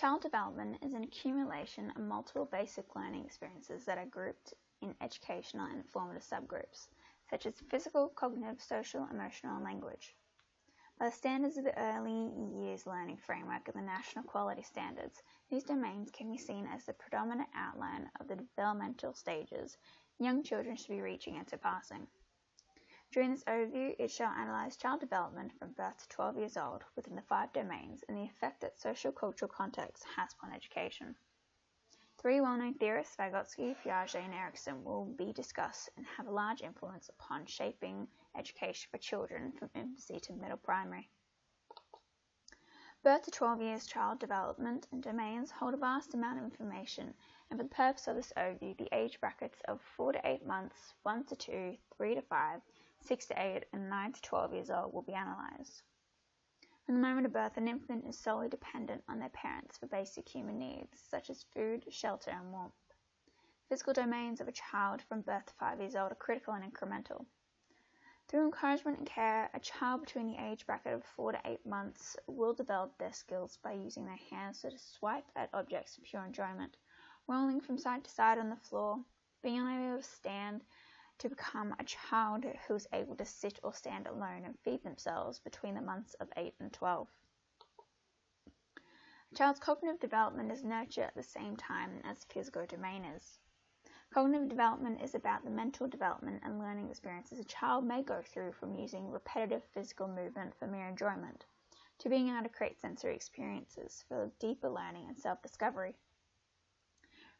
Child development is an accumulation of multiple basic learning experiences that are grouped in educational and formative subgroups, such as physical, cognitive, social, emotional, and language. By the standards of the Early Years Learning Framework and the National Quality Standards, these domains can be seen as the predominant outline of the developmental stages young children should be reaching and surpassing. During this overview, it shall analyse child development from birth to 12 years old within the 5 domains and the effect that social-cultural context has upon education. 3 well-known theorists, Vygotsky, Piaget, and Erikson, will be discussed and have a large influence upon shaping education for children from infancy to middle primary. Birth to 12 years child development and domains hold a vast amount of information, and for the purpose of this overview, the age brackets of 4 to 8 months, 1 to 2, 3 to 5, 6 to 8, and 9 to 12 years old will be analysed. From the moment of birth, an infant is solely dependent on their parents for basic human needs, such as food, shelter, and warmth. Physical domains of a child from birth to 5 years old are critical and incremental. Through encouragement and care, a child between the age bracket of 4 to 8 months will develop their skills by using their hands to swipe at objects for pure enjoyment, rolling from side to side on the floor, being unable to stand, to become a child who is able to sit or stand alone and feed themselves between the months of 8 and 12. A child's cognitive development is nurtured at the same time as the physical domain is. Cognitive development is about the mental development and learning experiences a child may go through from using repetitive physical movement for mere enjoyment, to being able to create sensory experiences for deeper learning and self-discovery.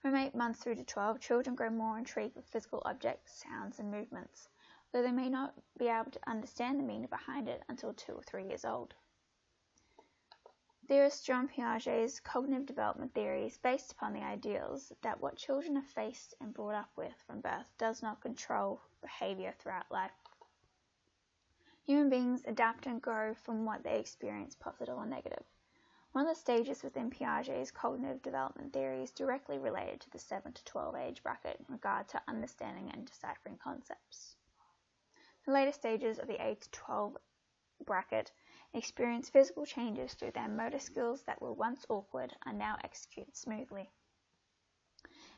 From 8 months through to 12, children grow more intrigued with physical objects, sounds, and movements, though they may not be able to understand the meaning behind it until 2 or 3 years old. Theorist Jean Piaget's cognitive development theory is based upon the ideals that what children are faced and brought up with from birth does not control behavior throughout life. Human beings adapt and grow from what they experience, positive or negative. One of the stages within Piaget's cognitive development theory is directly related to the 7 to 12 age bracket in regard to understanding and deciphering concepts. The later stages of the 8 to 12 bracket experience physical changes through their motor skills that were once awkward are now executed smoothly.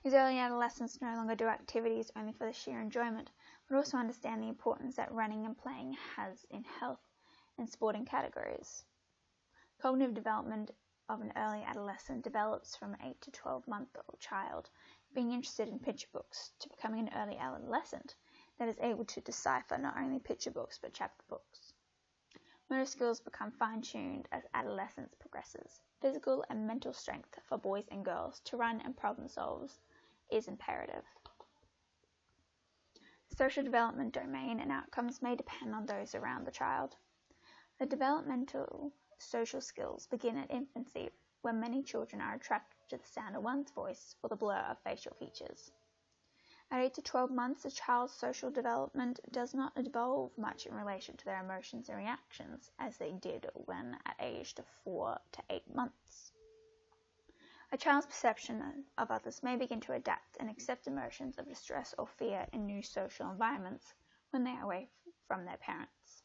These early adolescents no longer do activities only for the sheer enjoyment, but also understand the importance that running and playing has in health and sporting categories. Cognitive development of an early adolescent develops from an 8 to 12-month-old child being interested in picture books to becoming an early adolescent that is able to decipher not only picture books but chapter books. Motor skills become fine-tuned as adolescence progresses. Physical and mental strength for boys and girls to run and problem solve is imperative. Social development domain and outcomes may depend on those around the child. The developmental social skills begin at infancy, when many children are attracted to the sound of one's voice or the blur of facial features. At 8 to 12 months, a child's social development does not evolve much in relation to their emotions and reactions, as they did when at age 4 to 8 months. A child's perception of others may begin to adapt and accept emotions of distress or fear in new social environments when they are away from their parents.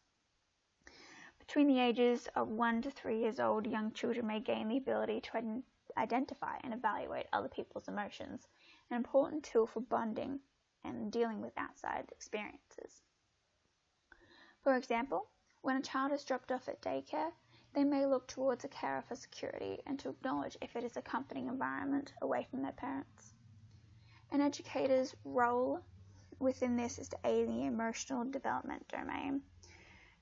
Between the ages of 1 to 3 years old, young children may gain the ability to identify and evaluate other people's emotions, an important tool for bonding and dealing with outside experiences. For example, when a child is dropped off at daycare, they may look towards a carer for security and to acknowledge if it is a comforting environment away from their parents. An educator's role within this is to aid the emotional development domain.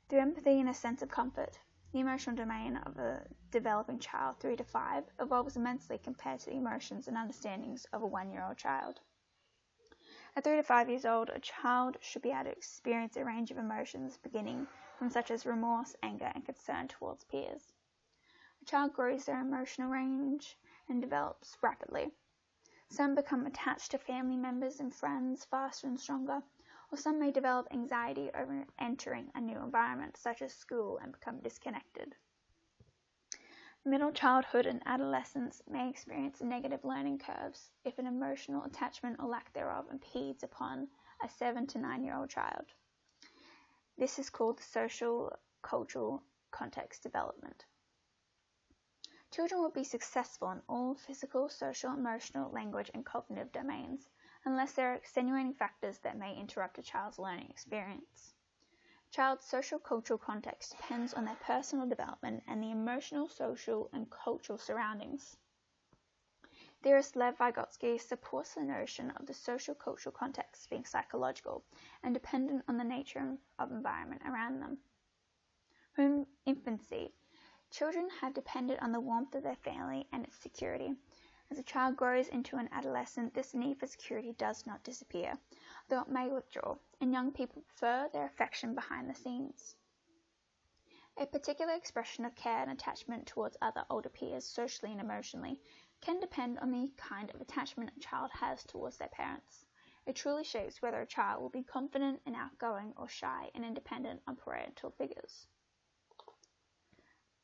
Through empathy and a sense of comfort, the emotional domain of a developing child 3 to 5 evolves immensely compared to the emotions and understandings of a 1-year-old child. At 3 to 5 years old, a child should be able to experience a range of emotions beginning from such as remorse, anger, and concern towards peers. A child grows their emotional range and develops rapidly. Some become attached to family members and friends faster and stronger, or some may develop anxiety over entering a new environment, such as school, and become disconnected. Middle childhood and adolescence may experience negative learning curves if an emotional attachment or lack thereof impedes upon a 7 to 9-year-old child. This is called social cultural context development. Children will be successful in all physical, social, emotional, language, and cognitive domains, unless there are extenuating factors that may interrupt a child's learning experience. A child's social-cultural context depends on their personal development and the emotional, social, and cultural surroundings. Theorist Lev Vygotsky supports the notion of the social-cultural context being psychological and dependent on the nature of environment around them. From infancy, children have depended on the warmth of their family and its security. As a child grows into an adolescent, this need for security does not disappear, though it may withdraw, and young people prefer their affection behind the scenes. A particular expression of care and attachment towards other older peers, socially and emotionally, can depend on the kind of attachment a child has towards their parents. It truly shapes whether a child will be confident and outgoing or shy and independent on parental figures.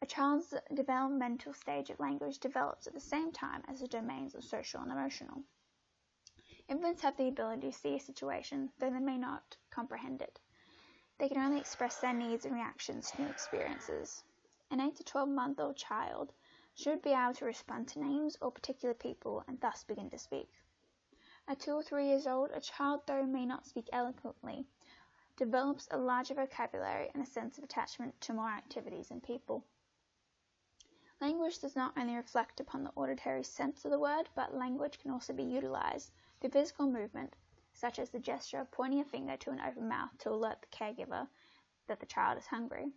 A child's developmental stage of language develops at the same time as the domains of social and emotional. Infants have the ability to see a situation, though they may not comprehend it. They can only express their needs and reactions to new experiences. An 8 to 12-month-old child should be able to respond to names or particular people and thus begin to speak. At 2 or 3 years old, a child, though may not speak eloquently, develops a larger vocabulary and a sense of attachment to more activities and people. Language does not only reflect upon the auditory sense of the word, but language can also be utilized through physical movement, such as the gesture of pointing a finger to an open mouth to alert the caregiver that the child is hungry.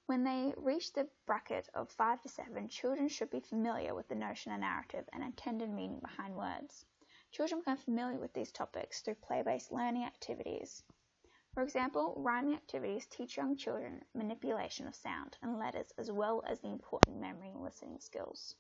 When they reach the bracket of 5 to 7, children should be familiar with the notion of narrative and intended meaning behind words. Children become familiar with these topics through play-based learning activities. For example, rhyming activities teach young children manipulation of sound and letters as well as the important memory and listening skills.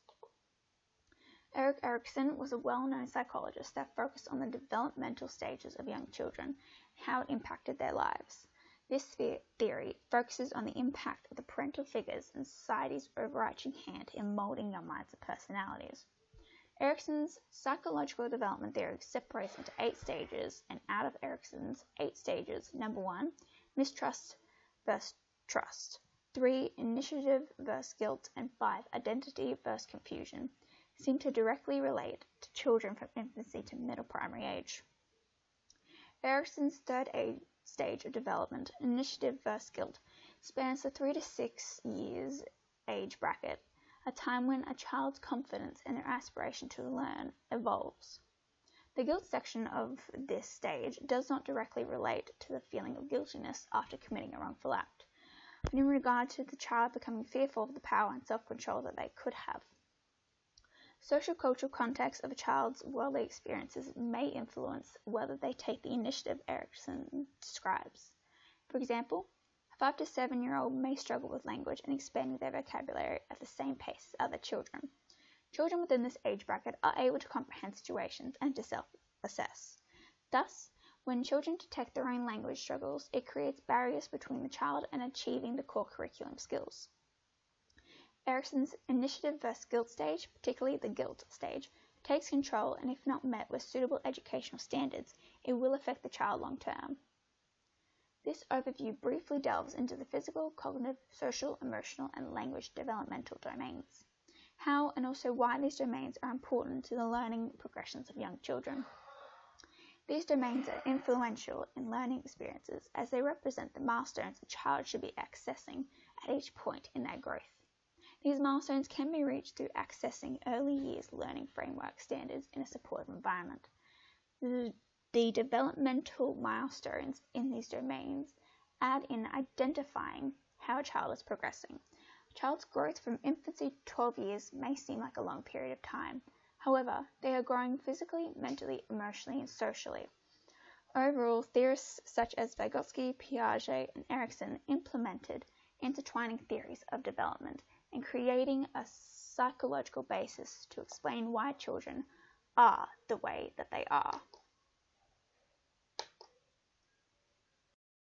Erik Erikson was a well-known psychologist that focused on the developmental stages of young children and how it impacted their lives. This theory focuses on the impact of the parental figures and society's overarching hand in molding young minds and personalities. Erikson's psychological development theory separates into 8 stages, and out of Erikson's 8 stages, number 1, mistrust versus trust, 3, initiative versus guilt, and 5, identity versus confusion, seem to directly relate to children from infancy to middle primary age. Erikson's third stage of development, initiative versus guilt, spans the 3 to 6 years age bracket, a time when a child's confidence and their aspiration to learn evolves. The guilt section of this stage does not directly relate to the feeling of guiltiness after committing a wrongful act, but in regard to the child becoming fearful of the power and self-control that they could have. Social-cultural context of a child's worldly experiences may influence whether they take the initiative Erikson describes. For example, a 5 to 7-year-old may struggle with language and expanding their vocabulary at the same pace as other children. Children within this age bracket are able to comprehend situations and to self-assess. Thus, when children detect their own language struggles, it creates barriers between the child and achieving the core curriculum skills. Erikson's initiative versus guilt stage, particularly the guilt stage, takes control, and if not met with suitable educational standards, it will affect the child long term. This overview briefly delves into the physical, cognitive, social, emotional, and language developmental domains, how and also why these domains are important to the learning progressions of young children. These domains are influential in learning experiences as they represent the milestones a child should be accessing at each point in their growth. These milestones can be reached through accessing early years learning framework standards in a supportive environment. The developmental milestones in these domains aid in identifying how a child is progressing. A child's growth from infancy to 12 years may seem like a long period of time. However, they are growing physically, mentally, emotionally, and socially. Overall, theorists such as Vygotsky, Piaget, and Erikson implemented intertwining theories of development and creating a psychological basis to explain why children are the way that they are.